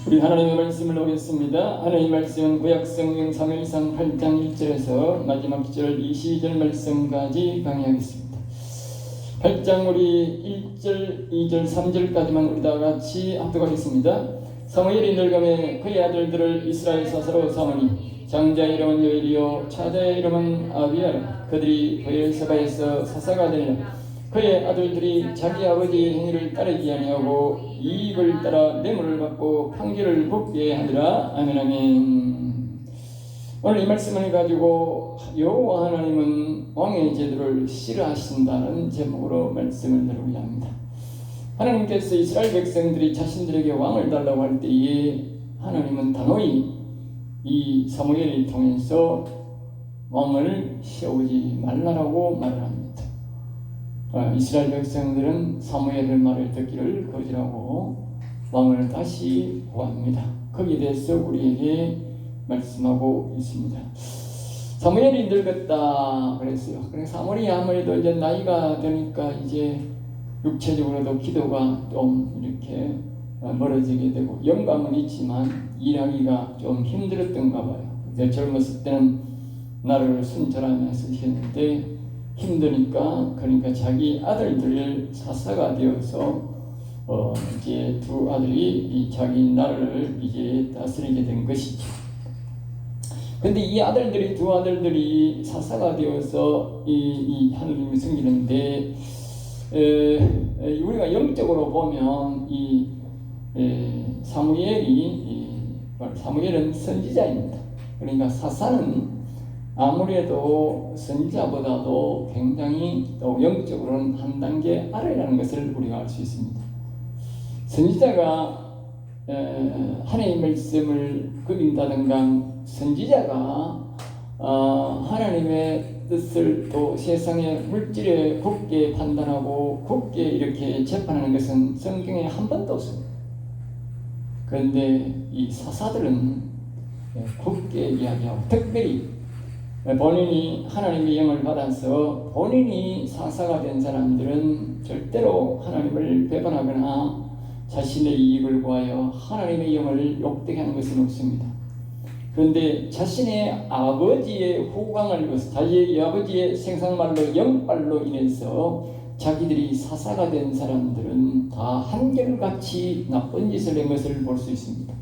우리 하나님의 말씀을 보겠습니다. 하나님의 말씀은 구약성경 사무엘상 8장 1절에서 마지막 절 22절 말씀까지 강의하겠습니다. 8장 우리 1절, 2절, 3절까지만 우리 다 같이 합독하겠습니다. 사무엘이 늙음에 그의 아들들을 이스라엘 사사로 삼으니 장자의 이름은 요엘이요 차자의 이름은 아비야라. 그들이 브엘세바에서 사사가 되니라. 그의 아들들이 자기 아버지의 행위를 따르지 아니하고 이익을 따라 뇌물을 받고 판결을 굽게 하더라. 아멘 아멘. 오늘 이 말씀을 가지고 여호와 하나님은 왕의 제도를 싫어하신다는 제목으로 말씀을 나누고자 합니다. 하나님께서 이스라엘 백성들이 자신들에게 왕을 달라고 할 때에 하나님은 단호히 이 사무엘을 통해서 왕을 세우지 말라라고 말을 합니다. 이스라엘 백성들은 사무엘의 말을 듣기를 거절하고 왕을 다시 구합니다. 거기에 대해서 우리에게 말씀하고 있습니다. 사무엘이 늙었다 그랬어요. 그래서 사무엘이 아무래도 이제 나이가 되니까 이제 육체적으로도 기도가 좀 이렇게 멀어지게 되고 영감은 있지만 일하기가 좀 힘들었던가 봐요. 젊었을 때는 나를 순찰하면서 했는데 힘드니까 그러니까 자기 아들들 사사가 되어서 이제 두 아들이 자기 나라를 이제 다스리게 된 것이죠. 근데 이 아들들이 두 아들들이 사사가 되어서 이 하나님이 섬기는데 우리가 영적으로 보면 이 사무엘은 선지자입니다. 그러니까 사사는 아무래도 선지자보다도 굉장히 또 영적으로는 한 단계 아래라는 것을 우리가 알 수 있습니다. 선지자가 하나님의 말씀을 그린다든가 선지자가 하나님의 뜻을 또 세상의 물질에 곱게 판단하고 곱게 이렇게 재판하는 것은 성경에 한 번도 없습니다. 그런데 이 사사들은 곱게 이야기하고 특별히 본인이 하나님의 영을 받아서 본인이 사사가 된 사람들은 절대로 하나님을 배반하거나 자신의 이익을 구하여 하나님의 영을 욕되게 하는 것은 없습니다. 그런데 자신의 아버지의 후광을 입어서 자기의 아버지의 생상말로 영빨로 인해서 자기들이 사사가 된 사람들은 다 한결같이 나쁜 짓을 한 것을 볼 수 있습니다.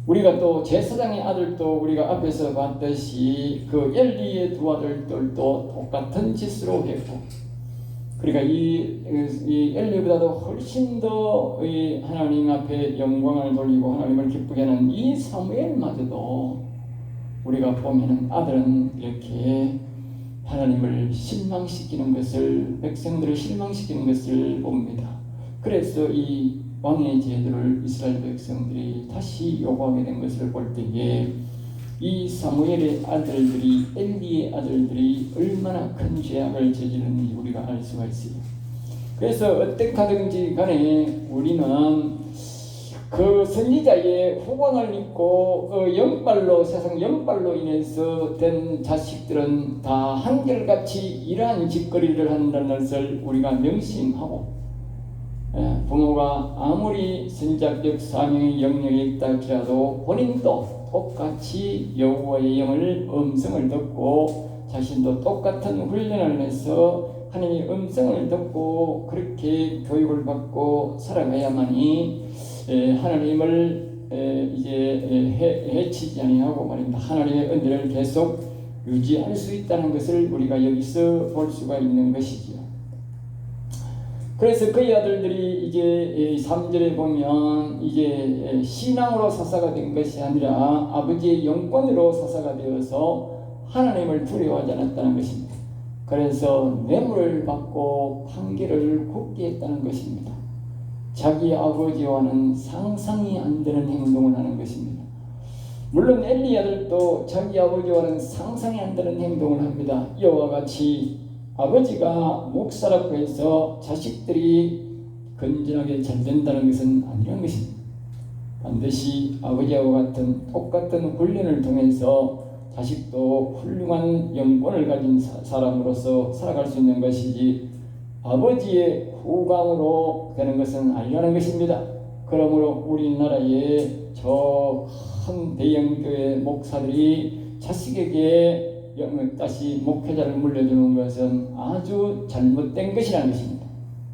우리가 또 제사장의 아들도 우리가 앞에서 봤듯이 그 엘리의 두 아들들도 똑같은 짓으로 했고, 그러니까 이 엘리보다도 훨씬 더 하나님 앞에 영광을 돌리고 하나님을 기쁘게 하는 이 사무엘마저도 우리가 보면은 아들은 이렇게 하나님을 실망시키는 것을, 백성들을 실망시키는 것을 봅니다. 그래서 이 왕의 제도를 이스라엘 백성들이 다시 요구하게 된 것을 볼 때에 이 사무엘의 아들들이, 엘리의 아들들이 얼마나 큰 죄악을 저지르는지 우리가 알 수가 있어요. 그래서 어떻게든지 간에 우리는 그 선지자의 후광을 입고 그 영빨로, 세상 영빨로 인해서 된 자식들은 다 한결같이 이러한 짓거리를 한다는 것을 우리가 명심하고, 부모가 아무리 선지자적 사명의 영역에 있다 할지라도 본인도 똑같이 여호와의 영을 음성을 듣고 자신도 똑같은 훈련을 해서 하나님의 음성을 듣고 그렇게 교육을 받고 살아가야만이 하나님을 이제 해치지 아니하고 말입니다. 하나님의 은혜를 계속 유지할 수 있다는 것을 우리가 여기서 볼 수가 있는 것이지요. 그래서 그의 아들들이 이제 3절에 보면 이제 신앙으로 사사가 된 것이 아니라 아버지의 영권으로 사사가 되어서 하나님을 두려워하지 않았다는 것입니다. 그래서 뇌물을 받고 판결을 굽게 했다는 것입니다. 자기 아버지와는 상상이 안 되는 행동을 하는 것입니다. 물론 엘리 아들도 자기 아버지와는 상상이 안 되는 행동을 합니다. 이와 같이 아버지가 목사라고 해서 자식들이 건전하게 잘 된다는 것은 아니라는 것입니다. 반드시 아버지와 같은 똑같은 훈련을 통해서 자식도 훌륭한 영권을 가진 사람으로서 살아갈 수 있는 것이지 아버지의 후광으로 되는 것은 아니라는 것입니다. 그러므로 우리나라의 저 큰 대형교회 목사들이 자식에게 다시 목회자를 물려주는 것은 아주 잘못된 것이라는 것입니다.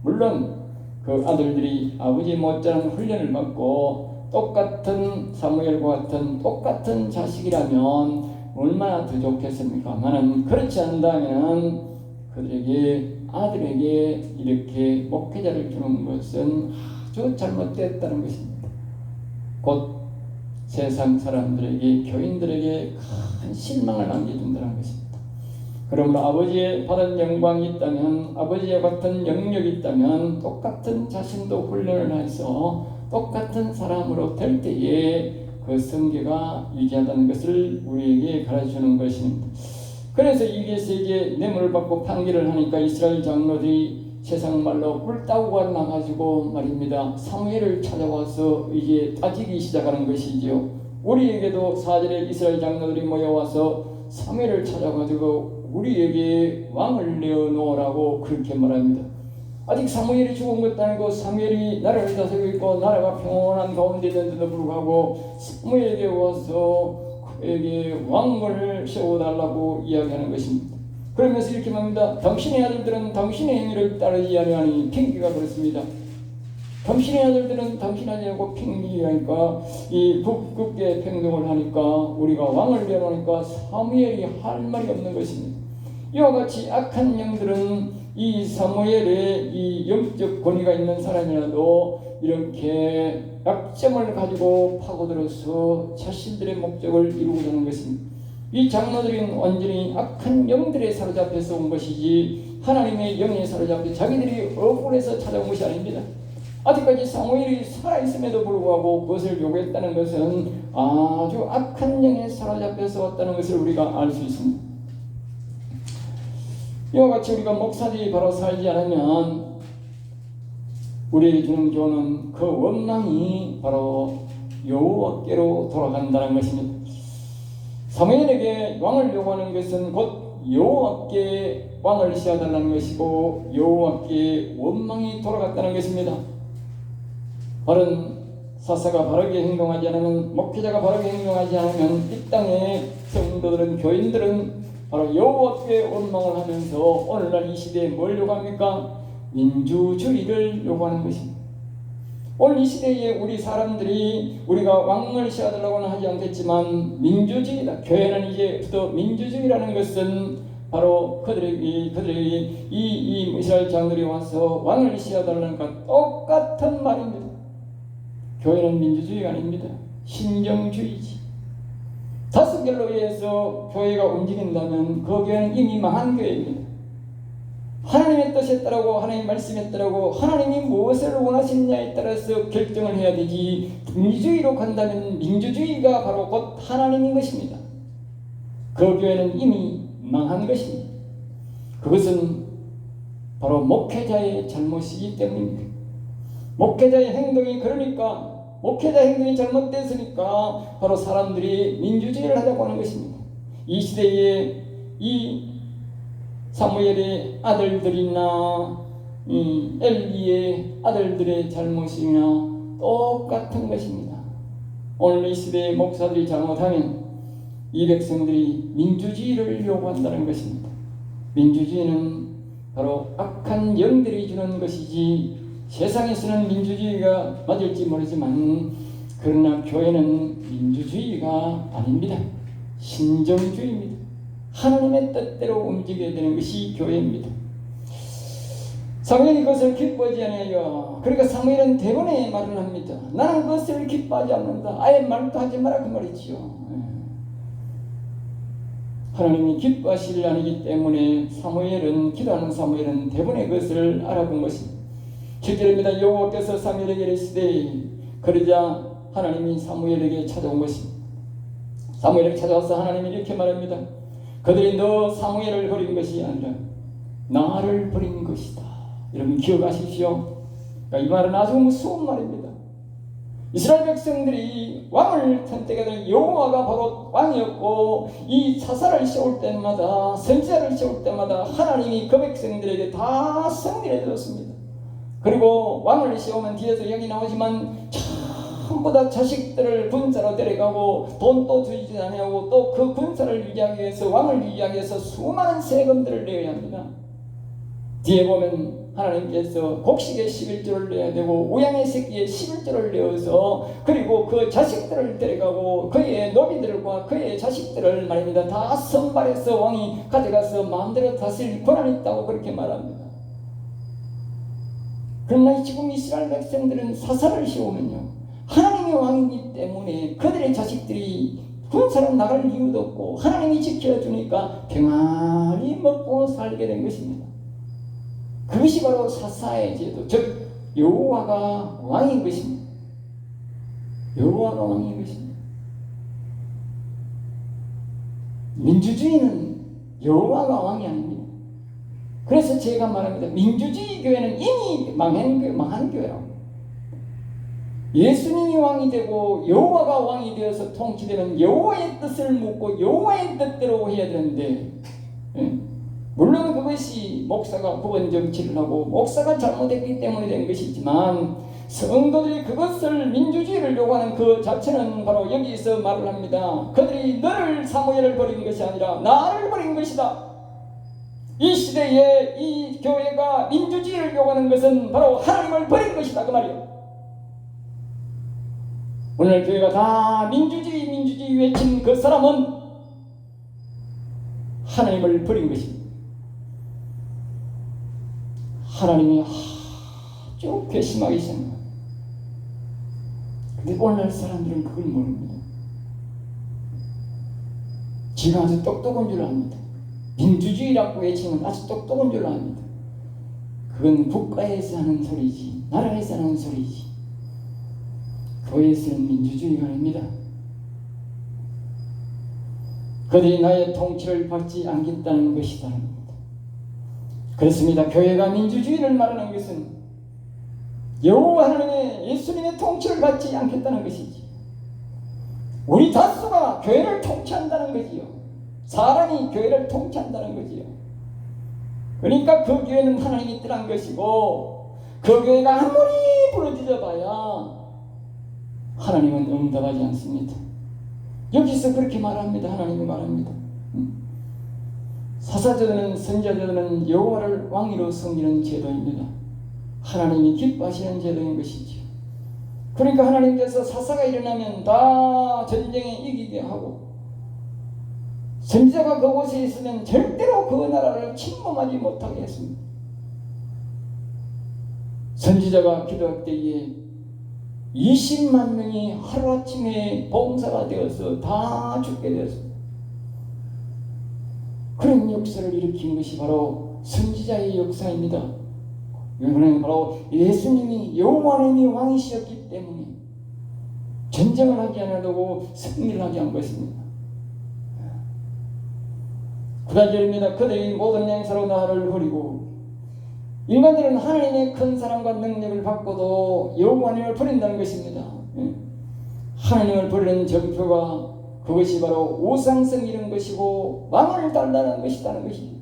물론 그 아들들이 아버지 못지않은 훈련을 받고 똑같은 사무엘과 같은 똑같은 자식이라면 얼마나 더 좋겠습니까만은 그렇지 않다면 그들에게 아들에게 이렇게 목회자를 주는 것은 아주 잘못됐다는 것입니다. 곧 세상 사람들에게 교인들에게 큰 실망을 남겨준다는 것입니다. 그러므로 아버지의 받은 영광이 있다면 아버지와 같은 영역이 있다면 똑같은 자신도 훈련을 해서 똑같은 사람으로 될 때에 그 성계가 유지하다는 것을 우리에게 가르쳐주는 것입니다. 그래서 이게 세계 뇌물을 받고 판결을 하니까 이스라엘 장로들이 세상 말로 꿀따구가 나가지고 말입니다. 사무엘을 찾아와서 이제 따지기 시작하는 것이지요. 우리에게도 4절에 이스라엘 장로들이 모여와서 사무엘을 찾아가지고 우리에게 왕을 내어놓으라고 그렇게 말합니다. 아직 사무엘이 죽은 것도 아니고 사무엘이 나라를 다스리고 있고 나라가 평온한 가운데 있는데도 불구하고 사무엘에게 와서 그에게 왕을 세워달라고 이야기하는 것입니다. 그러면서 이렇게 말합니다. 당신의 아들들은 당신의 행위를 따르지 아니하니 핑계가 그렇습니다. 당신의 아들들은 당신 아들하고 핑계하니까 이 굳게 행동을 하니까 우리가 왕을 내놓으니까 사무엘이 할 말이 없는 것입니다. 이와 같이 악한 영들은 이 사무엘의 이 영적 권위가 있는 사람이라도 이렇게 약점을 가지고 파고들어서 자신들의 목적을 이루고자 하는 것입니다. 이 장로들은 완전히 악한 영들에 사로잡혀서 온 것이지 하나님의 영에 사로잡혀 자기들이 억울해서 찾아온 것이 아닙니다. 아직까지 사무엘이 살아있음에도 불구하고 그것을 요구했다는 것은 아주 악한 영에 사로잡혀서 왔다는 것을 우리가 알 수 있습니다. 이와 같이 우리가 목사들이 바로 살지 않으면 우리에게 주는 교훈은 그 원망이 바로 여호와께로 돌아간다는 것입니다. 사무엘에게 왕을 요구하는 것은 곧 여호와께 왕을 씌워달라는 것이고 여호와께 원망이 돌아갔다는 것입니다. 바른 사사가 바르게 행동하지 않으면 목회자가 바르게 행동하지 않으면 이 땅의 성도들은 교인들은 바로 여호와께 원망을 하면서 오늘날 이 시대에 뭘 요구합니까? 민주주의를 요구하는 것입니다. 오늘 이 시대에 우리 사람들이 우리가 왕을 세워달라고는 하지 않겠지만 민주주의다. 교회는 이제부터 민주주의라는 것은 바로 그들에게 이 이스라엘 장들이 와서 왕을 세워달라는 것과 똑같은 말입니다. 교회는 민주주의가 아닙니다. 신정주의지. 다스결로 의해서 교회가 움직인다면 그 교회는 이미 망한 교회입니다. 하나님의 뜻에 따르고 하나님의 말씀에 따르고 하나님이 무엇을 원하시느냐에 따라서 결정을 해야 되지 민주주의로 간다면 민주주의가 바로 곧 하나님인 것입니다. 그 교회는 이미 망한 것입니다. 그것은 바로 목회자의 잘못이기 때문입니다. 목회자의 행동이 그러니까 목회자 행동이 잘못됐으니까 바로 사람들이 민주주의를 하자고 하는 것입니다. 이 시대에 이 사무엘의 아들들이나 엘리의 아들들의 잘못이나 똑같은 것입니다. 오늘 이 시대의 목사들이 잘못하면 이 백성들이 민주주의를 요구한다는 것입니다. 민주주의는 바로 악한 영들이 주는 것이지 세상에서는 민주주의가 맞을지 모르지만 그러나 교회는 민주주의가 아닙니다. 신정주의입니다. 하나님의 뜻대로 움직여야 되는 것이 교회입니다. 사무엘이 그것을 기뻐하지 아니하여 그러니까 사무엘은 대번에 말을 합니다. 나는 그것을 기뻐하지 않는다. 아예 말도 하지 마라 그 말이지요. 하나님이 기뻐하시려 하기 때문에 사무엘은 기도하는 사무엘은 대번에 그것을 알아본 것입니다. 7절입니다. 여호와께서 사무엘에게 이르시되 그러자 하나님이 사무엘에게 찾아온 것입니다. 사무엘에게 찾아와서 하나님이 이렇게 말합니다. 그들이 너 사무엘을 버린 것이 아니라 나를 버린 것이다. 여러분 기억하십시오. 그러니까 이 말은 아주 무서운 말입니다. 이스라엘 백성들이 왕을 선택하게 된 여호와가 바로 왕이었고 이 사사를 세울 때마다 선지자를 세울 때마다 하나님이 그 백성들에게 다 승리를 줬습니다. 그리고 왕을 세우면 뒤에서 여기 나오지만 전부 다 자식들을 군사로 데려가고 돈도 주지 않냐고 또 그 군사를 유지하기 위해서 왕을 유지하기 위해서 수많은 세금들을 내야 합니다. 뒤에 보면 하나님께서 곡식의 11조를 내야 되고 우양의 새끼의 11조를 내어서 그리고 그 자식들을 데려가고 그의 노비들과 그의 자식들을 말입니다. 다 선발해서 왕이 가져가서 마음대로 다스릴 권한이 있다고 그렇게 말합니다. 그러나 지금 이스라엘 백성들은 사사를 세우면요, 하나님이 왕이기 때문에 그들의 자식들이 군사로 나갈 이유도 없고 하나님이 지켜주니까 평안히 먹고 살게 된 것입니다. 그것이 바로 사사의 제도, 즉 여호와가 왕인 것입니다. 여호와가 왕인 것입니다. 민주주의는 여호와가 왕이 아닙니다. 그래서 제가 말합니다. 민주주의 교회는 이미 망한 교회라고. 예수님이 왕이 되고 여호와가 왕이 되어서 통치되면 여호와의 뜻을 묻고 여호와의 뜻대로 해야 되는데, 물론 그것이 목사가 구분 정치를 하고 목사가 잘못했기 때문에 된 것이지만 성도들이 그것을 민주주의를 요구하는 그 자체는 바로 여기서 말을 합니다. 그들이 너를 사무엘을 버린 것이 아니라 나를 버린 것이다. 이 시대에 이 교회가 민주주의를 요구하는 것은 바로 하나님을 버린 것이다 그 말이에요. 오늘 교회가 다 민주주의 외친 그 사람은 하나님을 버린 것입니다. 하나님이 아주 괘씸하게 생각합니다. 근데 오늘날 사람들은 그걸 모릅니다. 지가 아주 똑똑한 줄 압니다. 민주주의라고 외치면 아주 똑똑한 줄 압니다. 그건 국가에서 하는 소리지, 나라에서 하는 소리지, 교회에서는 민주주의가 아닙니다. 그들이 나의 통치를 받지 않겠다는 것이다. 그렇습니다. 교회가 민주주의를 말하는 것은 여호와 하나님의 예수님의 통치를 받지 않겠다는 것이지, 우리 다수가 교회를 통치한다는 거지요. 사람이 교회를 통치한다는 거지요. 그러니까 그 교회는 하나님이 떠난 것이고 그 교회가 아무리 부르짖어 봐야 하나님은 응답하지 않습니다. 여기서 그렇게 말합니다. 하나님이 말합니다. 사사제도는 선지자제도는 여호와를 왕으로 섬기는 제도입니다. 하나님이 기뻐하시는 제도인 것이지요. 그러니까 하나님께서 사사가 일어나면 다 전쟁에 이기게 하고 선지자가 그곳에 있으면 절대로 그 나라를 침범하지 못하게 했습니다. 선지자가 기도할 때에 20만 명이 하루아침에 봉사가 되어서 다 죽게 되었습니다. 그런 역사를 일으킨 것이 바로 선지자의 역사입니다. 이거는 바로 예수님이 여호와 하나님이 왕이셨기 때문에 전쟁을 하지 않으려고 승리를 하지 않은 것입니다. 9절입니다. 그들이 모든 행사로 나를 버리고, 인간들은 하나님의 큰 사랑과 능력을 받고도 여호와 하나님을 버린다는 것입니다. 하나님을 버리는 정표가 그것이 바로 우상성 이런 것이고 왕을 달라는 것이라는 것이죠.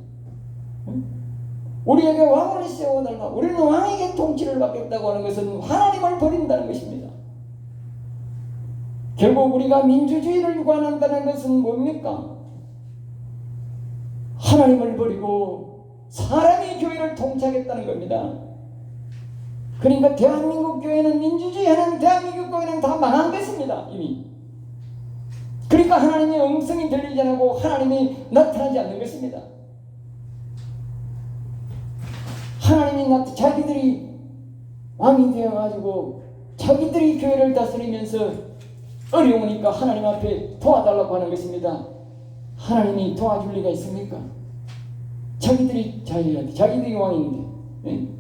우리에게 왕을 세워달라, 우리는 왕에게 통치를 받겠다고 하는 것은 하나님을 버린다는 것입니다. 결국 우리가 민주주의를 요구한다는 것은 뭡니까? 하나님을 버리고 사람이 교회를 통치하겠다는 겁니다. 그러니까 대한민국 교회는 민주주의 하는 대한민국 교회는 다 망한 것입니다. 이미. 그러니까 하나님의 음성이 들리지 않고 하나님이 나타나지 않는 것입니다. 하나님이 자기들이 왕이 되어가지고 자기들이 교회를 다스리면서 어려우니까 하나님 앞에 도와달라고 하는 것입니다. 하나님이 도와줄 리가 있습니까? 자기들이 자기들이 왕인데.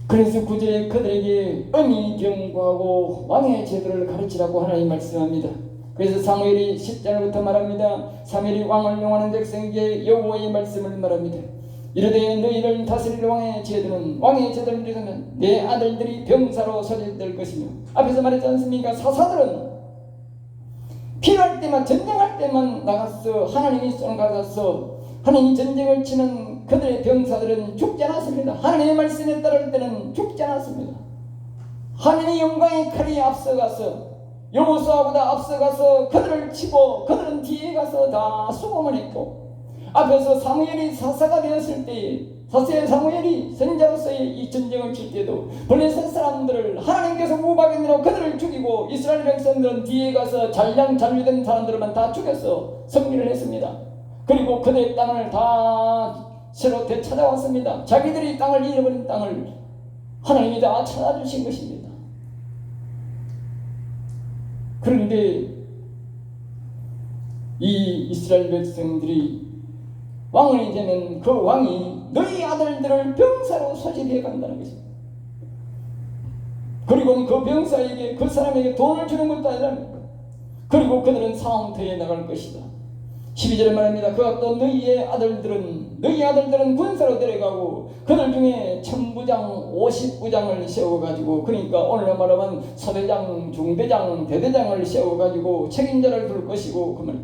그래서 9절에 그들에게 엄히 경고하고 왕의 제도를 가르치라고 하나님 말씀합니다. 그래서 사무엘이 10절부터 말합니다. 사무엘이 왕을 용하는 백성에게 여호와의 말씀을 말합니다. 이르되 너희를 다스릴 왕의 제도를 이루면 내 아들들이 병사로 소집될 것이며, 앞에서 말했지 않습니까? 사사들은 필요할 때만, 전쟁할 때만 나가서 하나님이 쏘는 가서 하나님이 전쟁을 치는 그들의 병사들은 죽지 않았습니다. 하나님의 말씀에 따를 때는 죽지 않았습니다. 하나님의 영광의 칼이 앞서가서 여호수아보다 앞서가서 그들을 치고 그들은 뒤에 가서 다 수금을 했고, 앞에서 사무엘이 사사가 되었을 때에 사무엘이 선자로서의 이 전쟁을 칠 때도 블레셋 사람들을 하나님께서 우박에 그들을 죽이고 이스라엘 백성들은 뒤에 가서 잔류된 사람들만 다 죽여서 승리를 했습니다. 그리고 그들의 땅을 다 새로 되찾아왔습니다. 자기들이 땅을 잃어버린 땅을 하나님이 다 찾아주신 것입니다. 그런데 이 이스라엘 백성들이 왕이 되면 그 왕이 너희 아들들을 병사로 소집해 간다는 것입니다. 그리고 그 병사에게, 그 사람에게 돈을 주는 것도 아니라, 그리고 그들은 상황터에 나갈 것이다. 12절에 말합니다. 그가 또 너희 아들들은 군사로 데려가고 그들 중에 천부장 50부장을 세워가지고, 그러니까 오늘 말하면 서대장, 중대장, 대대장을 세워가지고 책임자를 둘 것이고, 그 말,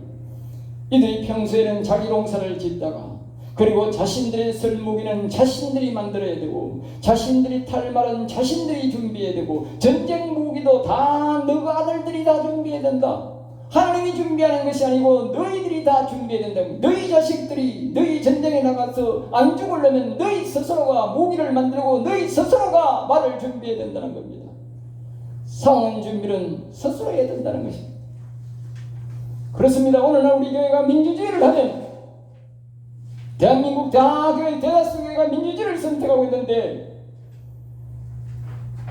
이들이 평소에는 자기 농사를 짓다가, 그리고 자신들의 쓸 무기는 자신들이 만들어야 되고, 자신들이 탈 말은 자신들이 준비해야 되고, 전쟁 무기도 다 너희 아들들이 다 준비해야 된다. 하나님이 준비하는 것이 아니고 너희들이 다 준비해야 된다. 너희 자식들이 너희 전쟁에 나가서 안 죽으려면 너희 스스로가 무기를 만들고 너희 스스로가 말을 준비해야 된다는 겁니다. 상황 준비는 스스로 해야 된다는 것입니다. 그렇습니다. 오늘날 우리 교회가 민주주의를 하면, 대한민국 대다수 교회가 민주주의를 선택하고 있는데,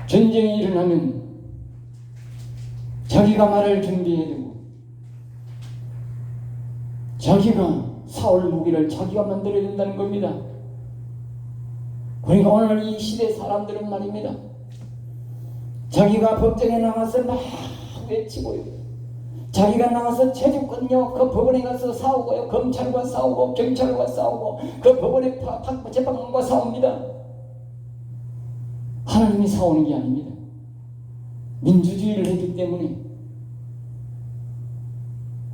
전쟁이 일어나면 자기가 말을 준비해야 되고, 자기가 싸울 무기를 자기가 만들어야 된다는 겁니다. 그러니까 오늘 이 시대 사람들은 말입니다, 자기가 법정에 나가서 막 외치고요, 자기가 나가서 재주권요, 그 법원에 가서 싸우고요, 검찰과 싸우고 경찰과 싸우고 그 법원에 재판관과 싸웁니다. 하나님이 싸우는 게 아닙니다. 민주주의를 했기 때문에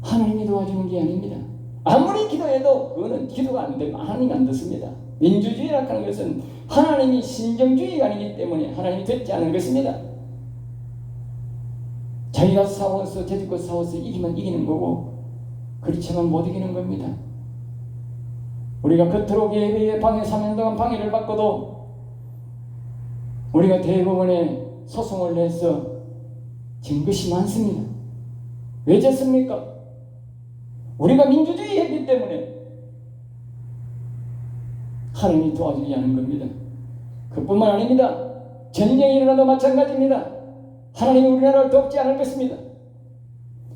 하나님이 도와주는 게 아닙니다. 아무리 기도해도 그거는 기도가 안 되면 하나님이 안 듣습니다. 민주주의라고 하는 것은 하나님이 신정주의가 아니기 때문에 하나님이 듣지 않은 것입니다. 자기가 싸워서 제주껏 싸워서 이기면 이기는 거고, 그렇지만 못 이기는 겁니다. 우리가 그토록 예배의 방해 3년 동안 방해를 받고도 우리가 대법원에 소송을 내서 진 것이 많습니다. 왜 졌습니까? 우리가 민주주의 했기 때문에 하나님이 도와주지 않은 겁니다. 그뿐만 아닙니다. 전쟁이 일어나도 마찬가지입니다. 하나님이 우리나라를 돕지 않을 것입니다.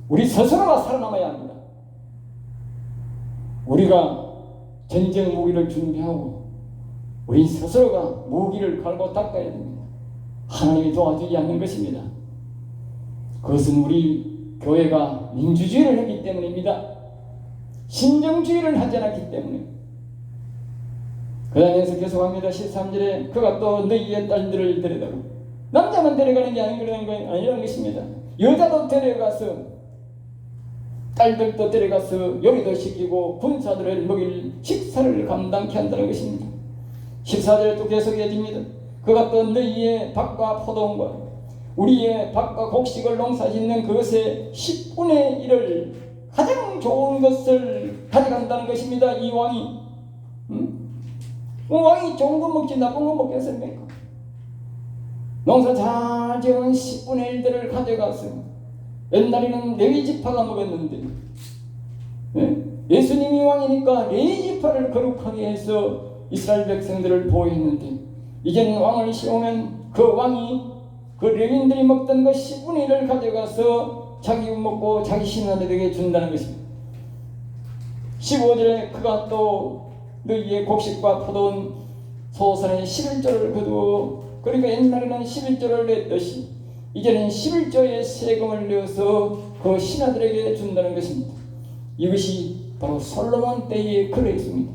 우리 스스로가 살아남아야 합니다. 우리가 전쟁 무기를 준비하고 우리 스스로가 무기를 갈고 닦아야 됩니다. 하나님이 도와주지 않는 것입니다. 그것은 우리 교회가 민주주의를 했기 때문입니다. 신정주의를 하지 않았기 때문에. 그 다음에서 계속합니다. 13절에 그가 또 너희의 딸들을 데려다가, 남자만 데려가는 게 아니라는 것입니다. 여자도 데려가서, 딸들도 데려가서 요리도 시키고 군사들을 먹일 식사를 감당케 한다는 것입니다. 14절에 또 계속 이어집니다. 그가 또 너희의 밭과 포도원과 우리의 밭과 곡식을 농사짓는 그것의 10분의 1을, 가장 좋은 것을 가져간다는 것입니다. 이 왕이. 왕이 좋은 거 먹지 나쁜 거 먹겠습니까? 농사 잘 지은 10분의 1들을 가져가서, 옛날에는 레위지파가 먹었는데, 예수님이 왕이니까 레위지파를 거룩하게 해서 이스라엘 백성들을 보호했는데, 이제는 왕을 세우면 그 왕이 그 레위인들이 먹던 그 10분의 1을 가져가서 자기 먹고 자기 신하들에게 준다는 것입니다. 15절에 그가 또 너희의 곡식과 포도원 소산의 11조를 거두어, 그러니까 옛날에는 11조를 냈듯이 이제는 11조의 세금을 내어서 그 신하들에게 준다는 것입니다. 이것이 바로 솔로몬 때에 그랬습니다.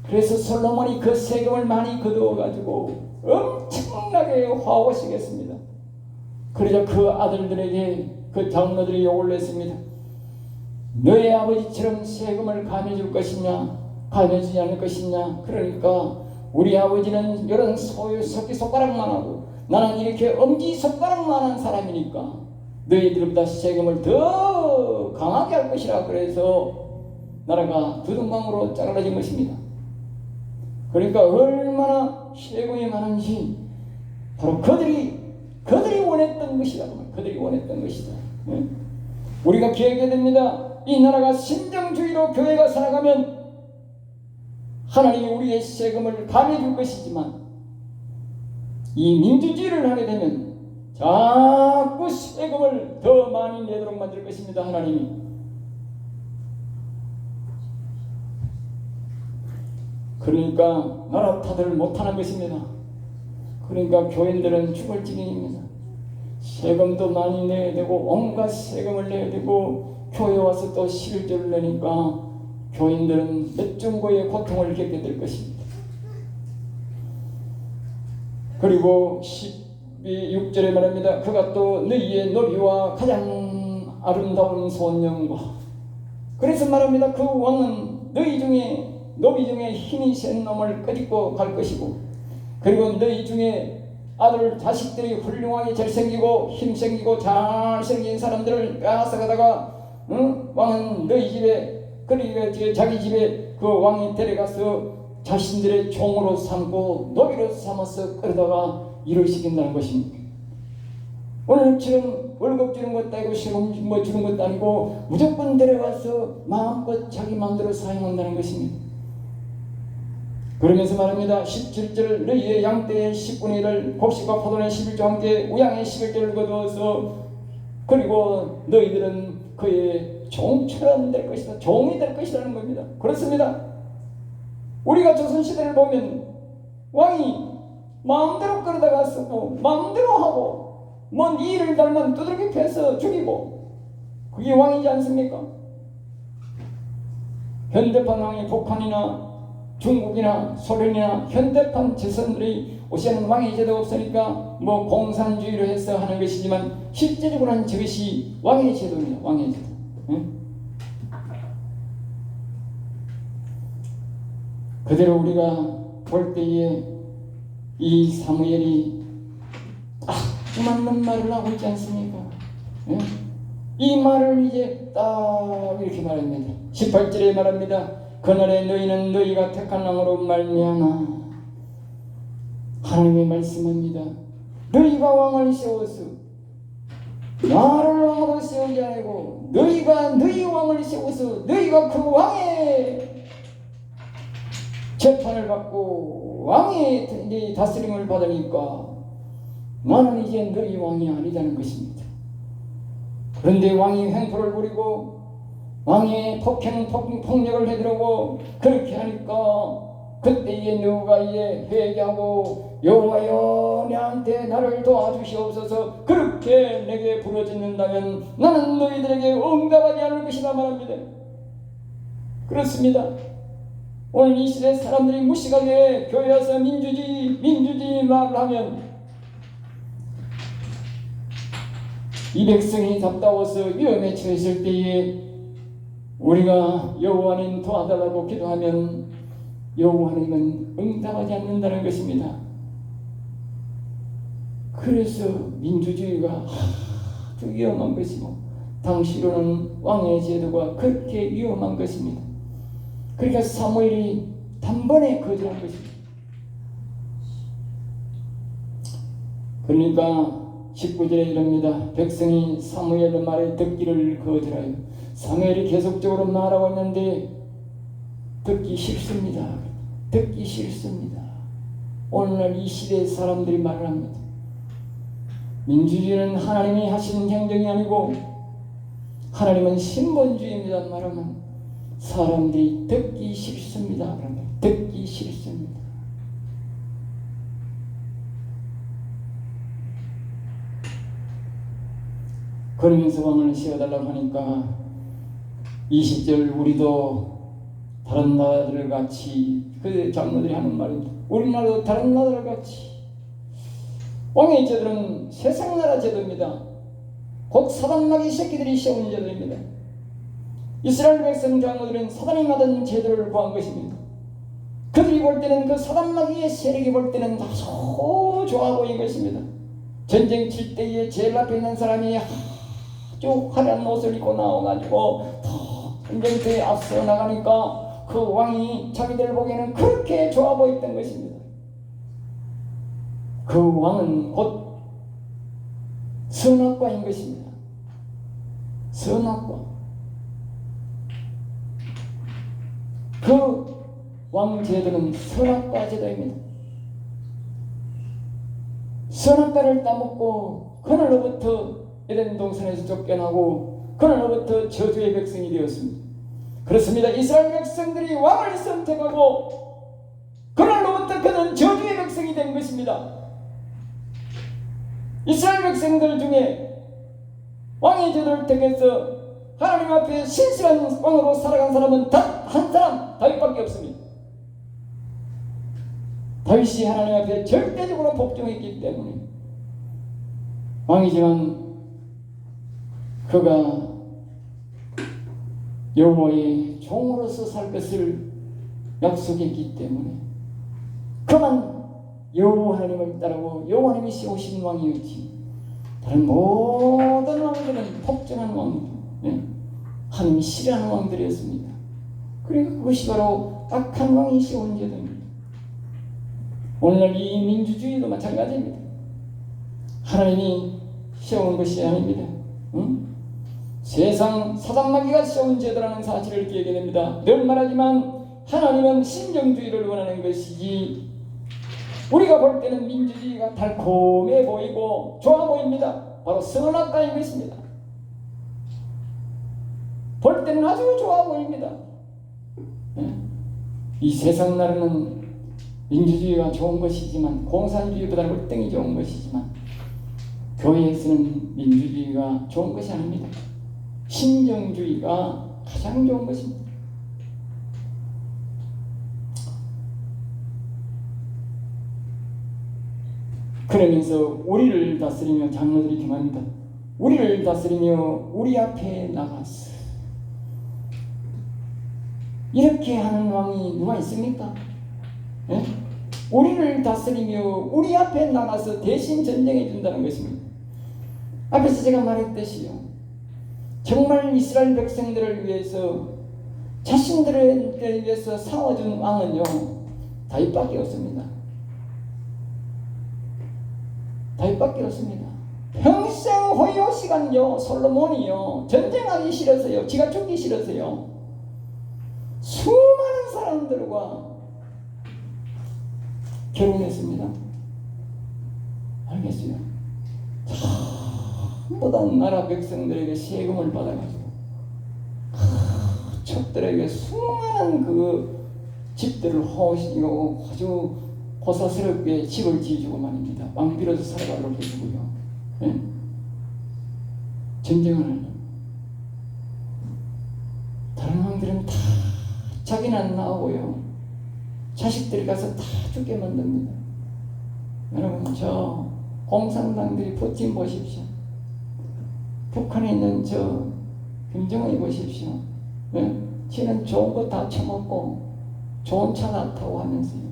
그래서 솔로몬이 그 세금을 많이 거두어 가지고 엄청나게 화하시겠습니다. 그러자 그 아들들에게 그 장로들이 욕을 냈습니다. 너의 아버지처럼 세금을 감해줄 것이냐? 가해지지 않을 것이냐. 그러니까 우리 아버지는 이런 새끼손가락만 하고 나는 이렇게 엄지손가락만 한 사람이니까 너희들보다 세금을 더 강하게 할 것이라. 그래서 나라가 두둥강으로 짜라진 것입니다. 그러니까 얼마나 세금이 많은지 바로 그들이 원했던 것이다. 그들이 원했던 것이다. 우리가 기억해야 됩니다. 이 나라가 신정주의로 교회가 살아가면 하나님이 우리의 세금을 감해줄 것이지만 이 민주주의를 하게 되면 자꾸 세금을 더 많이 내도록 만들 것입니다. 하나님이. 그러니까 나라 탓을 못하는 것입니다. 그러니까 교인들은 죽을 지경입니다. 세금도 많이 내야 되고 온갖 세금을 내야 되고 교회 와서 또 11조를 내니까 교인들은 몇 정도의 고통을 겪게 될 것입니다. 그리고 16절에 말합니다. 그가 또 너희의 노비와 가장 아름다운 소년과, 그래서 말합니다. 그 왕은 너희 중에 노비 중에 힘이 센 놈을 끄집고 갈 것이고, 그리고 너희 중에 아들 자식들이 훌륭하게 잘생기고 힘생기고 잘생긴 사람들을 빼앗아가다가 왕은 너희 집에, 그러니까 자기 집에 그 왕이 데려가서 자신들의 종으로 삼고 노비로 삼아서 끌어다가 일을 시킨다는 것입니다. 오늘처럼 월급 주는 것도 아니고 세금 뭐 주는 것도 아니고 무조건 데려가서 마음껏 자기 마음대로 사용한다는 것입니다. 그러면서 말합니다. 17절 너희의 양떼의 10분의 1을 곡식과 포도의 11조 함께 우양의 11조를 거두어서, 그리고 너희들은 그의 종처럼 될 것이다. 종이 될 것이라는 겁니다. 그렇습니다. 우리가 조선시대를 보면 왕이 마음대로 끌어다가 쓰고 마음대로 하고 뭔 일을 달면 두들겨 패서 죽이고, 그게 왕이지 않습니까? 현대판 왕이 북한이나 중국이나 소련이나 현대판 재선들이 오시는 왕의 제도가 없으니까 뭐 공산주의로 해서 하는 것이지만 실제적으로는 저것이 왕의 제도입니다. 왕의 제도. 그대로 우리가 볼 때에 이 사무엘이 딱 맞는 말을 하고 있지 않습니까? 이 말을 이제 딱 이렇게 말합니다. 18절에 말합니다. 그날에 너희는 너희가 택한 왕으로 말미암아, 하나님이 말씀합니다. 너희가 왕을 세워서 나를 왕으로 세운 게 아니고 너희가 너희 왕을 세워서 너희가 그 왕의 재판을 받고 왕의 다스림을 받으니까 나는 이제 너희 왕이 아니다는 것입니다. 그런데 왕이 횡포를 부리고 왕이 폭력을 해들고 그렇게 하니까 그때에 너가 이제 회개하고 여호와여 내한테 나를 도와주시옵소서 그렇게 내게 부르짖는다면 나는 너희들에게 응답하지 않을 것이다 말합니다. 그렇습니다. 오늘 이 시대 사람들이 무식하게 교회 와서 민주주의 말을 하면 이 백성이 답답해서 위험에 처했을 때에 우리가 여호와님 도와달라고 기도하면 여호와님은 응답하지 않는다는 것입니다. 그래서 민주주의가 아주 위험한 것이고 당시로는 왕의 제도가 그렇게 위험한 것입니다. 그러니까 사무엘이 단번에 거절한 것입니다. 그러니까 19절에 이릅니다. 백성이 사무엘의 말에 듣기를 거절하여. 사무엘이 계속적으로 말하고 있는데 듣기 싫습니다. 듣기 싫습니다. 오늘날 이 시대의 사람들이 말을 합니다. 민주주의는 하나님이 하신 행정이 아니고 하나님은 신본주의입니다 말하면 사람들이 듣기 싫습니다. 듣기 싫습니다. 그러면서 왕을 세워달라고 하니까 20절 우리도 다른 나라들 같이, 그 장로들이 하는 말입니다. 우리나라도 다른 나라들 같이. 왕의 제도는 세상 나라 제도입니다. 곧 사단마귀 새끼들이 세운 제도입니다. 이스라엘 백성 장로들은 사단이 받은 제도를 구한 것입니다. 그들이 볼 때는 그 사단마귀의 세력이 볼 때는 아주 좋아 보인 것입니다. 전쟁 칠 때에 제일 앞에 있는 사람이 아주 화려한 옷을 입고 나와가지고 전쟁터에 앞서 나가니까 그 왕이 자기들 보기에는 그렇게 좋아 보였던 것입니다. 그 왕은 곧 선악과인 것입니다. 선악과. 그 왕제도는 선악과 제도입니다. 선악과를 따먹고 그날로부터 에덴 동산에서 쫓겨나고 그날로부터 저주의 백성이 되었습니다. 그렇습니다. 이스라엘 백성들이 왕을 선택하고 그날로부터 그는 저주의 백성이 된 것입니다. 이스라엘 백성들 중에 왕의 제도를 택해서 하나님 앞에 신실한 왕으로 살아간 사람은 단 한 사람, 다윗밖에 없습니다. 다윗이 하나님 앞에 절대적으로 복종했기 때문에 왕이지만 그가 여호와의 종으로서 살 것을 약속했기 때문에 그만 여호와 하나님을 따르고 여호와 하나님이 세우신 왕이었지, 다른 모든 왕들은 복종한 왕들, 하나님이 싫어하는 왕들이었습니다. 그러니까 그것이 바로 악한 왕이 세운 제도입니다. 오늘날 이 민주주의도 마찬가지입니다. 하나님이 세운 것이 아닙니다. 세상 사단마귀가 세운 제도라는 사실을 기억해야 됩니다. 늘 말하지만 하나님은 신정주의를 원하는 것이지, 우리가 볼 때는 민주주의가 달콤해 보이고 좋아 보입니다. 바로 선악과인 것입니다. 볼 때는 아주 좋아 보입니다. 이 세상 나라는 민주주의가 좋은 것이지만, 공산주의보다는 월등히 좋은 것이지만, 교회에서는 민주주의가 좋은 것이 아닙니다. 신정주의가 가장 좋은 것입니다. 그러면서 우리를 다스리며, 장로들이 기만합니다. 우리를 다스리며 우리 앞에 나가서 이렇게 하는 왕이 누가 있습니까? 예? 우리를 다스리며 우리 앞에 나가서 대신 전쟁해 준다는 것입니다. 앞에서 제가 말했듯이요, 정말 이스라엘 백성들을 위해서, 자신들을 위해서 싸워준 왕은요, 다윗밖에 없습니다. 다윗밖에 없습니다. 평생 호요 시간요, 솔로몬이요, 전쟁하기 싫어서요, 지가 죽기 싫어서요, 수많은 사람들과 결혼했습니다. 알겠어요? 전부 다 나라 백성들에게 세금을 받아가지고 척들에게 수많은 그 집들을 허우시고 아주 호사스럽게 집을 지어주고 말입니다. 왕비로서 살아가도록 해주고요. 예? 전쟁을 하려고. 다른 왕들은 다 자기는 나오고요, 자식들이 가서 다 죽게 만듭니다. 여러분, 저 공산당들이 푸틴 보십시오. 북한에 있는 저 김정은이 보십시오. 쟤는 좋은 거 다 처먹고 좋은 차 다 타고 하면서요,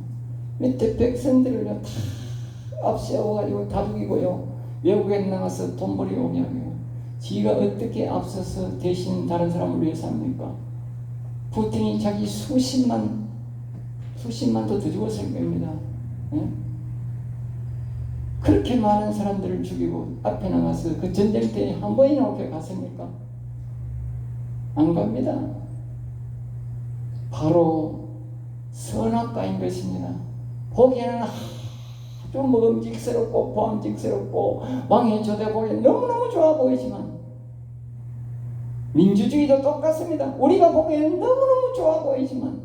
밑에 백성들을 다 앞세워가지고 다 죽이고요, 외국에 나가서 돈 벌이고 오냐고요. 지가 어떻게 앞서서 대신 다른 사람을 위해서 합니까? 푸틴이 자기 수십만도 더 죽었을 겁니다. 그렇게 많은 사람들을 죽이고 앞에 나가서 그 전쟁터에 한 번이나 오게 갔습니까? 안 갑니다. 바로 선악과인 것입니다. 보기에는 아주 먹음직스럽고 보암직스럽고 왕의 조대 보기에 너무너무 좋아 보이지만, 민주주의도 똑같습니다. 우리가 보기에는 너무너무 좋아 보이지만,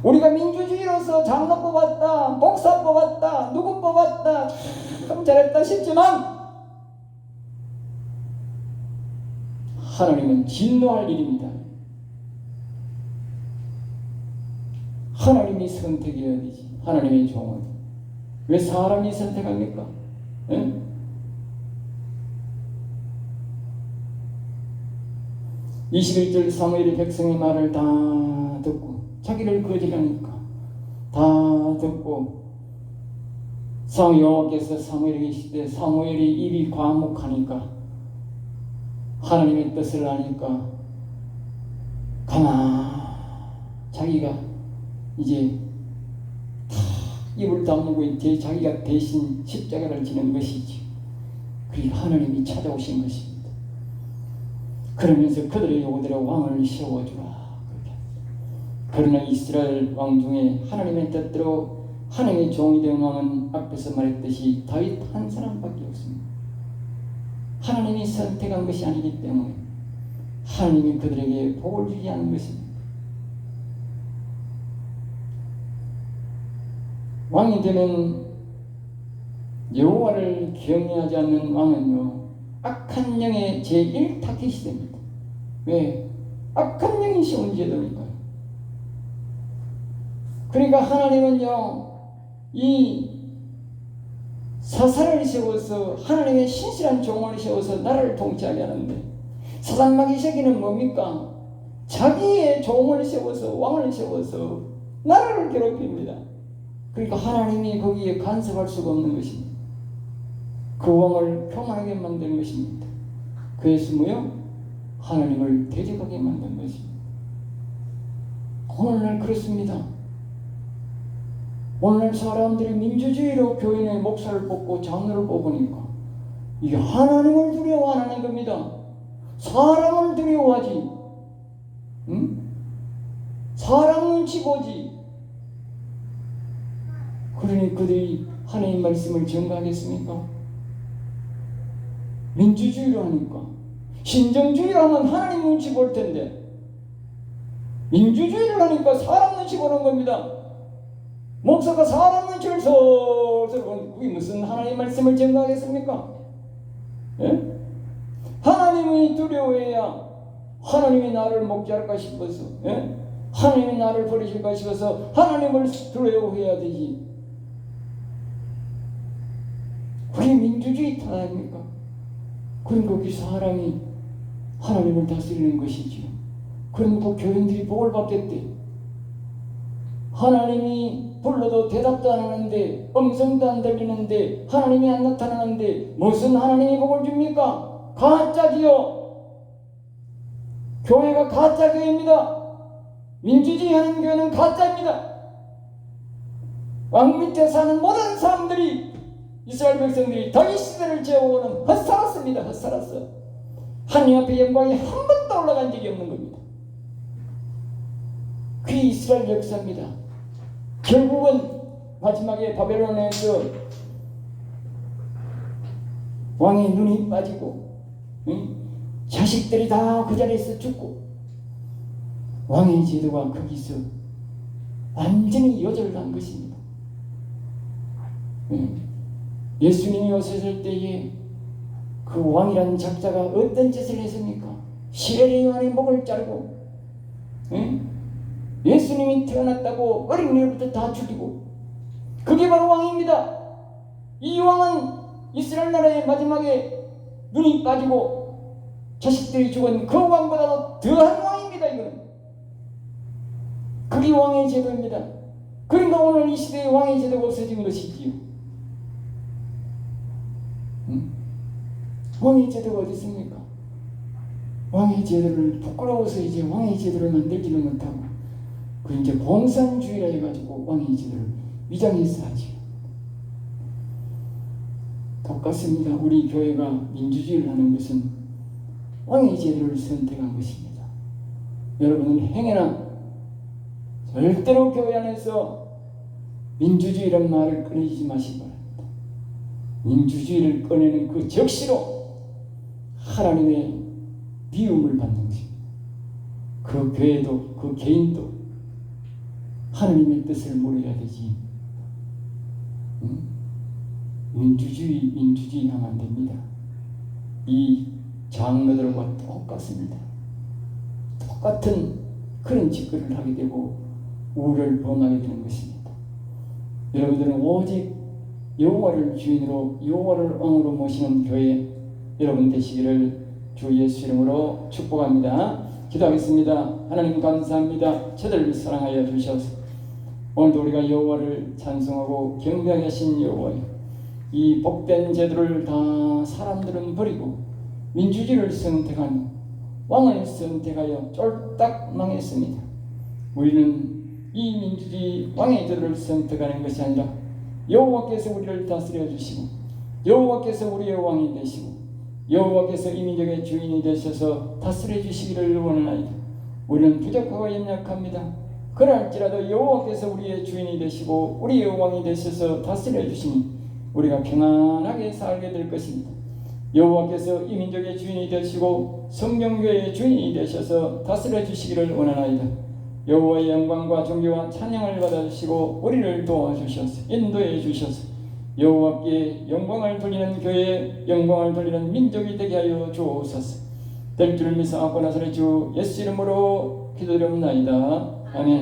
우리가 민주주의로서 장로 뽑았다, 목사 뽑았다, 누구 뽑았다, 참 잘했다 싶지만, 하나님은 진노할 일입니다. 하나님이 선택해야 되지. 하나님의 종은 왜 사람이 선택합니까? 21절 사무엘이 백성의 말을 다 듣고 자기를 거절하니까 다 듣고 여호와께서 사무엘에게 이르시되 사무엘이 입이 과묵하니까 하나님의 뜻을 아니까 자기가 이제 다 입을 다물고 이제 자기가 대신 십자가를 지는 것이지. 그리고 하나님이 찾아오신 것입니다. 그러면서 그들의 요구대로 왕을 세워주라. 그러나 이스라엘 왕 중에 하나님의 뜻대로 하나님의 종이 된 왕은 앞에서 말했듯이 다윗 한 사람밖에 없습니다. 하나님이 선택한 것이 아니기 때문에 하나님이 그들에게 복을 주지 않은 것입니다. 왕이 되면 여호와를 경외하지 않는 왕은요 악한 영의 제1타깃이 됩니다. 왜? 악한 영이 시험제도니까요. 그러니까 하나님은요 이 사사를 세워서 하나님의 신실한 종을 세워서 나라를 통치하게 하는데 사단마귀 새끼는 뭡니까? 자기의 종을 세워서 왕을 세워서 나라를 괴롭힙니다. 그러니까 하나님이 거기에 간섭할 수가 없는 것입니다. 그 왕을 평안하게 만든 것입니다. 그래서 뭐요? 하나님을 대적하게 만든 것입니다. 오늘날 그렇습니다. 오늘날 사람들이 민주주의로 교인의 목사를 뽑고 장로를 뽑으니까 이게 하나님을 두려워 안 하는 겁니다. 사람을 두려워하지. 응? 사람 눈치 보지. 그러니 그들이 하나님 말씀을 전가하겠습니까? 민주주의로 하니까. 신정주의로 하면 하나님 눈치 볼 텐데 민주주의를 하니까 사람 눈치 보는 겁니다. 목사가 사람 눈치를 서서 그게 무슨 하나님 말씀을 전가하겠습니까? 예? 하나님이 두려워해야 하나님이 나를 목자할까 싶어서, 예? 하나님이 나를 버리실까 싶어서 하나님을 두려워해야 되지. 그게 민주주의 탓 아닙니까? 그러니까 그 사람이 하나님을 다스리는 것이지요. 그러니까 교인들이 복을 받겠대. 하나님이 불러도 대답도 안 하는데 음성도 안 들리는데 하나님이 안 나타나는데 무슨 하나님이 복을 줍니까? 가짜지요. 교회가 가짜 교회입니다. 민주주의 하는 교회는 가짜입니다. 왕 밑에 사는 모든 사람들이 이스라엘 백성들이 다윗 시대를 제어오고는 헛살았습니다. 헛살았어. 하나님 앞에 영광이 한 번도 올라간 적이 없는 겁니다. 그게 이스라엘 역사입니다. 결국은 마지막에 바벨론에서 왕의 눈이 빠지고 자식들이 다 그 자리에서 죽고 왕의 제도가 거기서 완전히 요절난 것입니다. 예수님이 오셨을 때에 그 왕이라는 작자가 어떤 짓을 했습니까? 시레네 요한의 목을 자르고 예수님이 태어났다고 어린이부터 다 죽이고 그게 바로 왕입니다. 이 왕은 이스라엘 나라의 마지막에 눈이 빠지고 자식들이 죽은 그 왕보다도 더한 왕입니다. 이거는 그게 왕의 제도입니다. 그러니까 오늘 이 시대에 왕의 제도가 없어진 것이지요. 왕의 제도가 어디 있습니까? 왕의 제도를 부끄러워서 이제 왕의 제도를 만들지는 못하고 그 이제 공산주의라 해가지고 왕의 제도를 위장해서 하지. 똑같습니다. 우리 교회가 민주주의를 하는 것은 왕의 제도를 선택한 것입니다. 여러분은 행여나 절대로 교회 안에서 민주주의란 말을 꺼내지 마시기 바랍니다. 민주주의를 꺼내는 그 적시로 하나님의 미움을 받는 것입니다. 그 교회도 그 개인도 하나님의 뜻을 모르야 되지. 민주주의 하면 안 됩니다. 이 장로들과 똑같습니다. 똑같은 그런 짓거리를 하게 되고 우를 범하게 되는 것입니다. 여러분들은 오직 여호와를 주인으로 여호와를 왕으로 모시는 교회 여러분 되시기를 주 예수 이름으로 축복합니다. 기도하겠습니다. 하나님 감사합니다. 저들을 사랑하여 주셔서 오늘도 우리가 여호와를 찬송하고 경배하게 하신 여호와여, 이 복된 제도를 다 사람들은 버리고 민주주의를 선택하며 왕을 선택하여 쫄딱 망했습니다. 우리는 이 민주주의 왕의 제도를 선택하는 것이 아니라 여호와께서 우리를 다스려 주시고 여호와께서 우리의 왕이 되시고 여호와께서 이 민족의 주인이 되셔서 다스려 주시기를 원하나이다. 우리는 부족하고 연약합니다. 그럴지라도 여호와께서 우리의 주인이 되시고 우리의 왕이 되셔서 다스려 주시니 우리가 평안하게 살게 될 것입니다. 여호와께서 이 민족의 주인이 되시고 성경교회의 주인이 되셔서 다스려 주시기를 원하나이다. 여호와의 영광과 존귀와 찬양을 받아주시고 우리를 도와주셔서 인도해 주셔서 여호와께 영광을 돌리는 교회, 영광을 돌리는 민족이 되게 하여 주옵소서. 될 줄 믿사옵고 나사렛 주 예수 이름으로 기도드립나이다. 아멘.